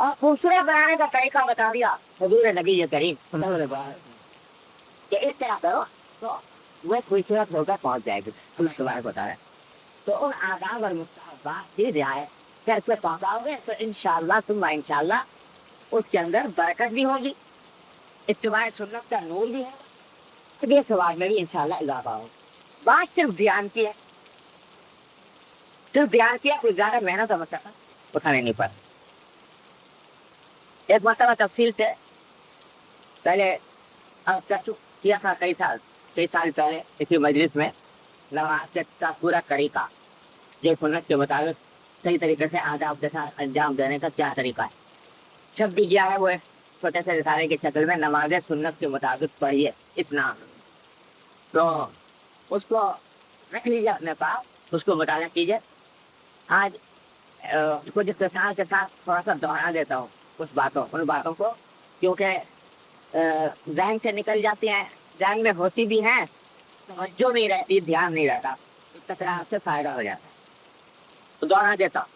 اور خوبصورت بنانے کا طریقہ بتا دیا حضور نبی کریم کہ اس طرح کرو تو وہ خوبصورت ہو کر پہنچ جائے گی. اللہ تبارک بتا رہا ہے. تو ان آداب اور مستحبات کی رعایت کر کے پہنچاؤ گے تو انشاءاللہ ثم انشاءاللہ اس کے اندر برکت بھی ہوگی, اتباع سنت کا نور بھی ہے, یہ ثواب میں بھی انشاءاللہ اضافہ ہوگا. بات صرف بیان کی ہے, صرف بیان کیا, کوئی زیادہ محنت اور مشقت اٹھانے نہیں پڑا. ایک مرتبہ تفصیل سے پہلے کیا تھا کئی سال پہلے اسی مجلس میں نماز کا پورا طریقہ یہ سنت کے مطابق صحیح طریقے سے آداب کے ساتھ انجام دینے کا کیا طریقہ ہے. شب بھی کیا ہے وہ چھوٹے سے رسالے کی شکل میں نماز سنت کے مطابق پڑھیے اتنا, تو اس کو رکھ لیجیے اپنے پاس, اس کو مطالعہ کیجیے. آج کچھ اختصار کے ساتھ تھوڑا سا دوہرا دیتا ہوں ان باتوں کو, کیونکہ ذہن سے نکل جاتی ہیں, ذہن میں ہوتی بھی ہیں, توجہ نہیں رہتی, دھیان نہیں رہتا, تکرار سے فائدہ ہو جاتا ہے. تو دوہرا دیتا ہوں.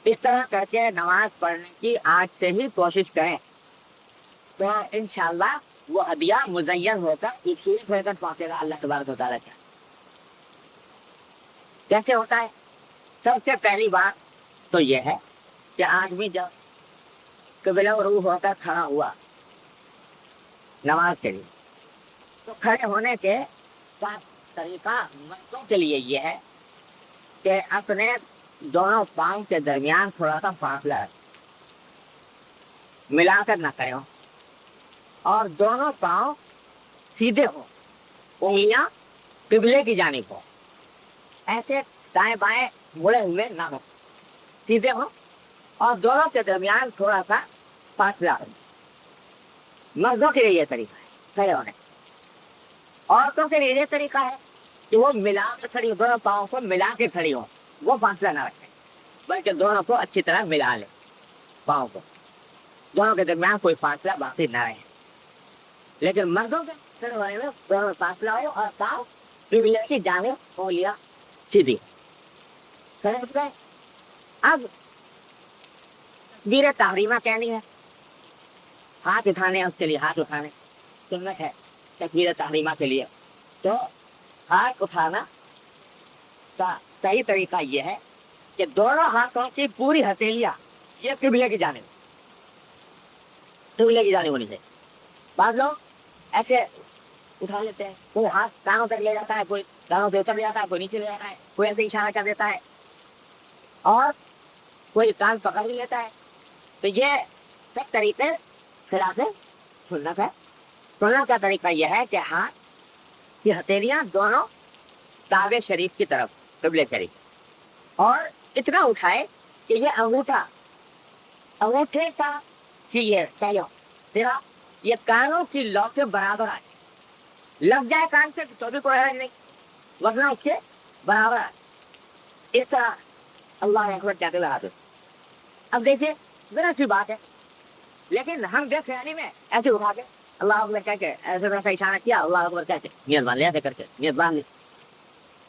اس طرح کر کے نماز پڑھنے کی آج سے ہی کوشش کریں تو انشاءاللہ وہ ہدیہ مزین ہو کر خوبصورت ہو کر پہنچے گا اللہ تبارک و تعالیٰ کے. کیسے ہوتا ہے؟ سب سے پہلی بات تو یہ ہے کہ آدمی جب قبلہ روح ہو کر کھڑا ہوا نماز کے لیے, تو کھڑے ہونے کے کا طریقہ مردوں کے لیے یہ ہے کہ اپنے دونوں پاؤں کے درمیان تھوڑا سا فاصلہ ملا کر نہ کریں, اور دونوں پاؤں سیدھے ہو, انگلیاں قبلے کی جانب ہو, ایسے دائیں بائیں مڑے ہوئے نہ ہو, سیدھے ہو, اور دونوں کے درمیان تھوڑا سا فاصلہ ہو. مردوں کے لیے یہ طریقہ ہے کھڑے ہونے. عورتوں کے لیے یہ طریقہ ہے کہ وہ ملا کے کھڑی ہو, دونوں پاؤں کو ملا کے کھڑی ہو, وہ فاصلہ نہ رکھیں بلکہ دونوں کو اچھی طرح ملا لیں, پاؤں کو دونوں کے درمیان کوئی فاصلہ باقی نہ رہے. لیکن مردوں کے کھڑے ہونے میں دونوں فاصلہ ہو اور پاؤں قبلے کی جانب ہو لیا سیدھی کھڑے ہو گئے. اب تکبیر تحریمہ کہنی ہے, ہاتھ اٹھانے, اس کے لیے ہاتھ اٹھانے سنت ہے تکبیر تحریمہ کے لیے. تو ہاتھ اٹھانا کا صحیح طریقہ یہ ہے کہ دونوں ہاتھوں کی پوری ہتھیلیاں یہ قبلے کی جانب ہونی چاہیے. بعض لوگ ایسے اٹھا لیتے ہیں, کوئی ہاتھ کانوں تک لے جاتا ہے, کوئی کانوں پہ اتر جاتا ہے, کوئی نیچے لے جاتا ہے, کوئی ایسے اشارہ کر دیتا ہے, اور کوئی کان پکڑ بھی لیتا ہے. تو یہ سب طریقے خلاف سنت ہے. سنت کا طریقہ یہ ہے کہ ہاتھ کی ہتھیلیاں دونوں کعبے شریف کی طرف قبلے شریف, اور اتنا اٹھائے کہ یہ انگوٹھے کا یہ کانوں کی لو کے برابر آئے, لگ جائے کان سے تو بھی کوئی حرج نہیں, ورنہ اس کے برابر آئے. اس طرح اللہ اکبر کہتے لگا دو. اب دیکھیے ذرا سی بات ہے, لیکن ہم دیکھ رہے میں ایسے اٹھا کے اللہ اکبر کہہ کے ایسے ویسا اشارہ کیا, اللہ اکبر کہہ کے نیت باندھ لیا, کر کے نیت باندھ لی.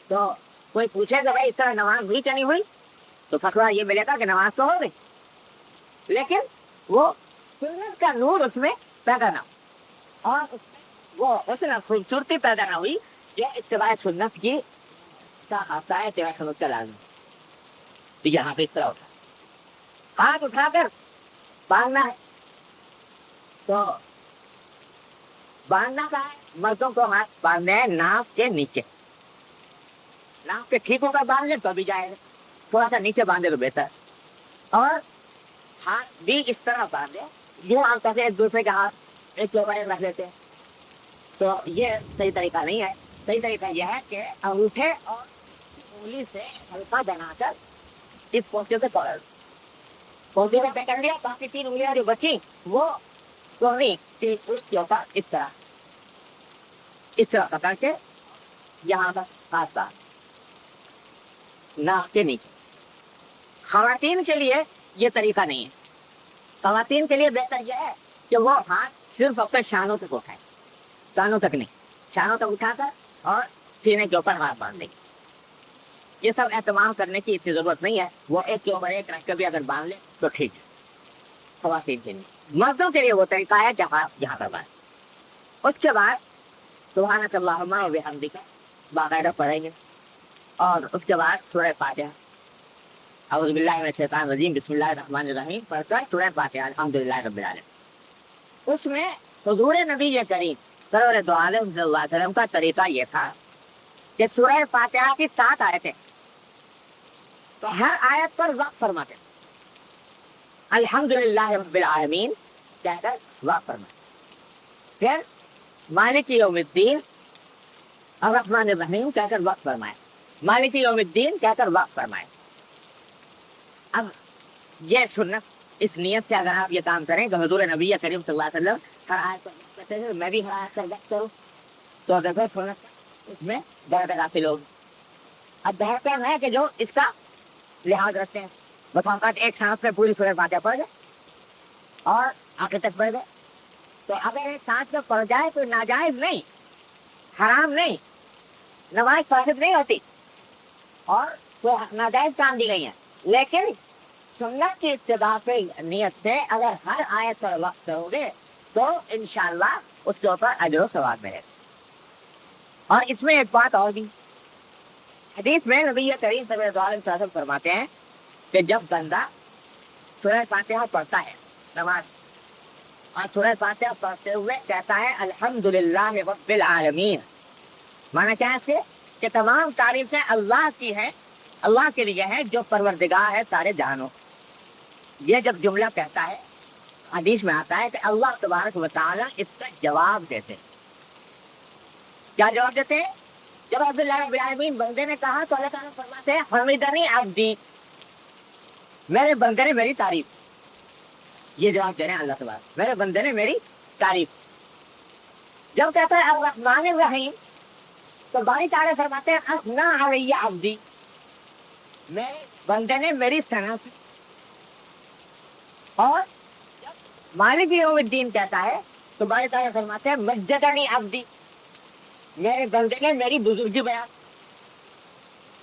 تو کوئی پوچھے کہ بھائی اس طرح نماز ہوئی کہ نہیں ہوئی, تو فتویٰ یہ ملے گا کہ نماز تو ہو گئی, لیکن وہ سنت کا نور اس میں پیدا نہ ہو, اور وہ اس میں خوبصورتی پیدا نہ ہوئی جو اتباع سنت کی اتباع سنت کا لازم. تو یہاں پہ اس طرح ہاتھ اٹھا کر باندھنا ہے. تو باندھنا کا ہے, مردوں کو ہاتھ باندھنے ناف کے نیچے, ناف کے ٹھیک ہو کر باندھ لے تو بھی جائے گا, تھوڑا سا نیچے باندھے تو بہتر. اور ہاتھ بھی اس طرح باندھے جو عام طور سے ایک دوسرے کے ہاتھ ایک کے اوپر رکھ لیتے ہیں, تو یہ صحیح طریقہ نہیں ہے. صحیح طریقہ یہ ہے کہ انگوٹھے اور انگلی سے ہلکا بنا کر اس پوچھے سے پکڑ, پوچھے سے پکڑ لیا, باقی 3 انگلیاں جو بچی وہ اس کے اوپر اس طرح پکڑ کے یہاں پر ہاتھ باندھ ناک کے نیچے. خواتین کے لیے یہ طریقہ نہیں ہے. خواتین کے لیے بہتر یہ ہے کہ وہ ہاتھ صرف اپنے شانوں تک اٹھائے, کانوں تک نہیں, شانوں تک اٹھا کر اور سینے کے اوپر ہاتھ باندھ دیں. یہ سب اہتمام کرنے کی اتنی ضرورت نہیں ہے, وہ ایک کے اوپر ایک رکھ کر بھی اگر باندھ لے تو ٹھیک ہے. خواتین کے لیے، مردوں کے لیے وہ طریقہ ہے جہاں یہاں پر بات. اس کے بعد سبحانک اللہم و بحمدک باقاعدہ پڑھیں گے، اور اس کے بعد سورہ فاتحہ اعوذ باللہ من الشیطان الرجیم بسم اللہ الرحمن الرحیم پڑھ کر سورہ فاتحہ الحمدللہ رب العالمین. اس میں حضور نبی کریم سرور دو عالم صلی اللہ علیہ وسلم کا طریقہ یہ تھا کہ سورہ فاتحہ کی 7 آیتیں، تو ہر آیت پر وقف فرماتے الحمدللہ رب العالمین کہہ کر وقف فرماتے. پھر مالک یوم الدین الرحمن الرحیم کہہ کر وقف فرمائے، مالک یوم الدین کہہ کر وقف فرمائے. اب یہ سنت، اس نیت سے اگر آپ یہ کام کریں کہ حضور نبی کریم صلی اللہ علیہ وسلم ہر آیت پر وقف کرتے ہیں، میں بھی ہر آیت پر وقف کروں، تو دیکھو سنت اس میں برکت حاصل ہوگی. اب بہتر ہے کہ جو اس کا لحاظ رکھتے ہیں، بطوقات ایک سانس میں پوری سورہ فاتحہ پڑھ گئے اور آخر تک پڑھ گئے، تو اگر ایک سانس میں پڑھ جائے تو ناجائز نہیں، حرام نہیں، نماز فاسد نہیں ہوتی اور کوئی ناجائز کام دی گئی ہے. لیکن سنت کی اتباع پہ نیت سے اگر ہر آیت پر وقت کرو گے تو انشاءاللہ اس کے اوپر اجر و ثواب ملے گا. اور اس میں ایک بات اور بھی، حدیث میں نبی کریم صلی اللہ علیہ وسلم فرماتے ہیں کہ جب بندہ سورہ فاتحہ پڑھتا ہے نماز، اور سورہ فاتحہ پڑھتے ہوئے کہتا ہے الحمدللہ رب العالمین، مانا کیا ہے اس کے کہ تمام تعریفیں اللہ کی ہیں، اللہ کے لیے ہے جو پروردگار ہے سارے جہانوں. یہ جب جملہ کہتا ہے حدیث میں آتا ہے کہ اللہ تبارک و تعالیٰ اس کا جواب دیتے ہیں. کیا جواب دیتے ہیں؟ جب عبداللہ رب العالمین بندے نے کہا تو اللہ تعالیٰ فرماتے ہیں حمدنی عبدی، میرے بندے نے میری تعریف. یہ جواب دے رہے ہیں اللہ تبارک، میرے بندے نے میری تعریف. جب کہتا ہے الرحمن الرحیم تو باری تعالیٰ فرماتے ہیں اثنا علی عبدی، میرے بندے نے میری ثنا کی. اور جب مالک یوم الدین کہتا ہے تو باری تعالیٰ فرماتے ہیں مجدنی عبدی، میرے بندے نے میری بزرگی بیان.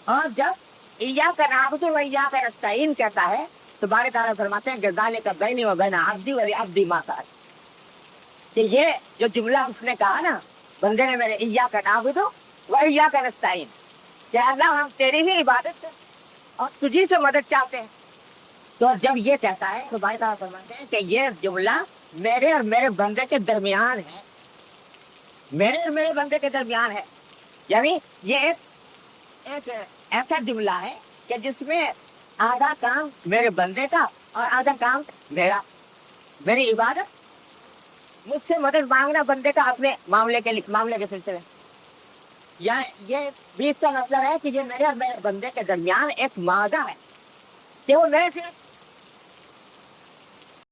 اور جب ایاک نعبد و ایاک نستعین کہتا ہے تو باری تعالیٰ فرماتے ہیں کہ ذالک بینی و بین عبدی ولعبدی ما سأل، کہ یہ جو جملہ اس نے کہا نا بندے نے میرے ایاک نعبد و ایاک نستعین، کہ اللہ ہم تیری ہی عبادت سے اور تجھی سے مدد چاہتے ہیں. تو جب یہ کہتا ہے تو بھائی صاحب فرماتے ہیں کہ یہ جملہ میرے اور میرے بندے کے درمیان ہے، میرے اور میرے بندے کے درمیان ہے. یعنی یہ ایک ایسا جملہ ہے کہ جس میں آدھا کام میرے بندے کا اور آدھا کام میرا، میری عبادت، مجھ سے مدد مانگنا بندے کا اپنے معاملے کے سلسلے میں. یا یہ بھی اس کا مطلب ہے کہ یہ میرے اور میرے بندے کے درمیان ایک معاہدہ ہے کہ وہ میرے سے